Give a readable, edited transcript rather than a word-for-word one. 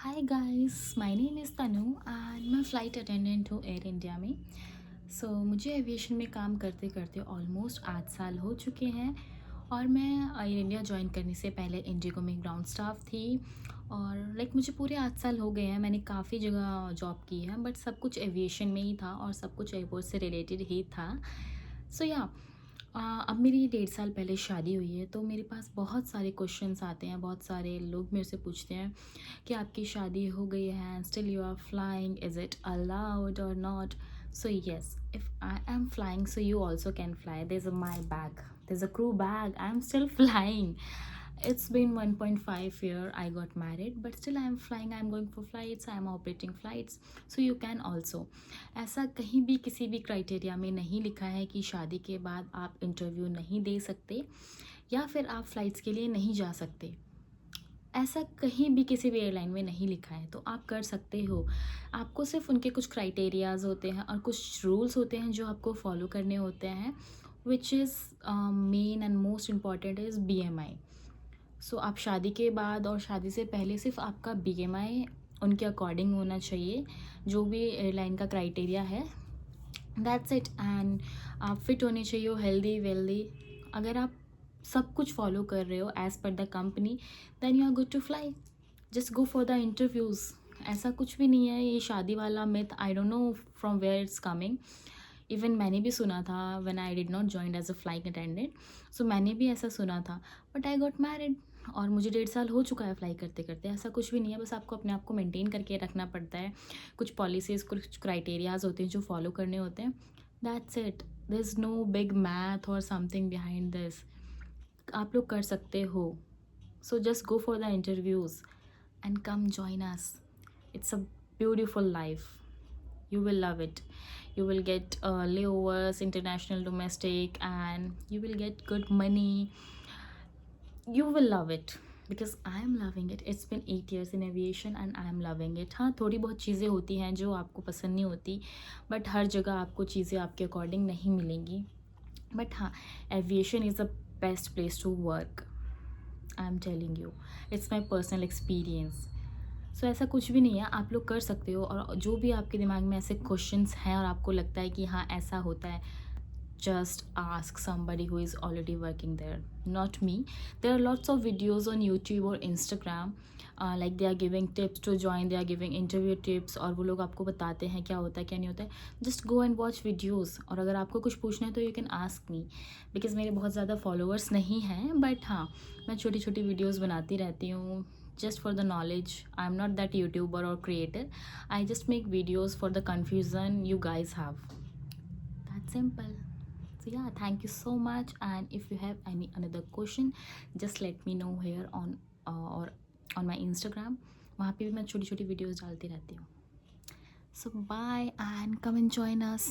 Hi guys, my name is Tanu and मैं flight attendant हूँ air India में। मुझे एविएशन में काम करते करते ऑलमोस्ट 8 साल हो चुके हैं। और मैं एयर इंडिया ज्वाइन करने से पहले इंडिगो में ग्राउंड स्टाफ थी। और मुझे पूरे 8 साल हो गए हैं। मैंने काफ़ी जगह जॉब की है, बट सब कुछ एविएशन में ही था और सब कुछ एयरपोर्ट से रिलेटेड ही था। सो या अब मेरी 1.5 साल पहले शादी हुई है, तो मेरे पास बहुत सारे क्वेश्चंस आते हैं। बहुत सारे लोग मेरे से पूछते हैं कि आपकी शादी हो गई है, still you are flying, is it allowed और not? So yes, if I am flying so you also can fly. There's a my bag, there's a crew bag, I'm still flying. It's been 1.5 year I got married, but still I am flying, I am going for flights, I am operating flights. So you can also. ऐसा कहीं भी किसी भी criteria में नहीं लिखा है कि शादी के बाद आप इंटरव्यू नहीं दे सकते या फिर आप फ्लाइट्स के लिए नहीं जा सकते। ऐसा कहीं भी किसी भी एयरलाइन में नहीं लिखा है, तो आप कर सकते हो। आपको सिर्फ उनके कुछ क्राइटेरियाज़ होते हैं और कुछ रूल्स होते हैं जो आपको फॉलो करने होते हैं, which is main and most important is BMI। आप शादी के बाद और शादी से पहले सिर्फ आपका BMI उनके अकॉर्डिंग होना चाहिए, जो भी एयरलाइन का क्राइटेरिया है, दैट्स इट। एंड आप फिट होने चाहिए, हेल्दी वेल्दी। अगर आप सब कुछ फॉलो कर रहे हो as per the company, then you are good to fly. Just go for the interviews. ऐसा कुछ भी नहीं है ये शादी वाला myth, I don't know from where it's coming. Even मैंने भी सुना था when I did not join as a flying attendant. मैंने भी ऐसा सुना था, बट आई गॉट मैरिड और मुझे 1.5 साल हो चुका है फ्लाई करते करते। ऐसा कुछ भी नहीं है, बस आपको अपने आप को मेंटेन करके रखना पड़ता है। कुछ पॉलिसीज़, कुछ क्राइटेरियाज़ होते हैं जो फॉलो करने होते हैं, that's it. There is no big math और समथिंग बिहाइंड दिस। आप लोग कर सकते हो। Just go for the interviews and come join us. It's a beautiful life. You will love it. You will get layovers, international, domestic, and you will get good money. You will love it because I am loving it. It's been 8 years in aviation and I am loving it. हाँ, थोड़ी बहुत चीज़ें होती हैं जो आपको पसंद नहीं होती, बट हर जगह आपको चीज़ें आपके अकॉर्डिंग नहीं मिलेंगी। बट हाँ, aviation is the best place to work. I am telling you, it's my personal experience. ऐसा कुछ भी नहीं है, आप लोग कर सकते हो। और जो भी आपके दिमाग में ऐसे क्वेश्चंस हैं और आपको लगता है कि हाँ ऐसा होता है, just ask somebody who is already working there, not me. There are lots of videos on YouTube or Instagram, like they are giving tips to join, they are giving interview tips, और वो लोग आपको बताते हैं क्या होता है क्या नहीं होता है। just go and watch videos। और अगर आपको कुछ पूछना है तो you can ask me, because मेरे बहुत ज़्यादा followers नहीं हैं, but हाँ, मैं छोटी छोटी वीडियोज़ बनाती रहती हूँ just for the knowledge. I'm not that YouTuber or creator. I just make videos for the confusion you guys have. That's simple. Yeah, thank you so much. And if you have any another question, just let me know here on or on my Instagram. वहाँ पे भी मैं छोटी छोटी videos डालती रहती हूँ। So bye and come and join us.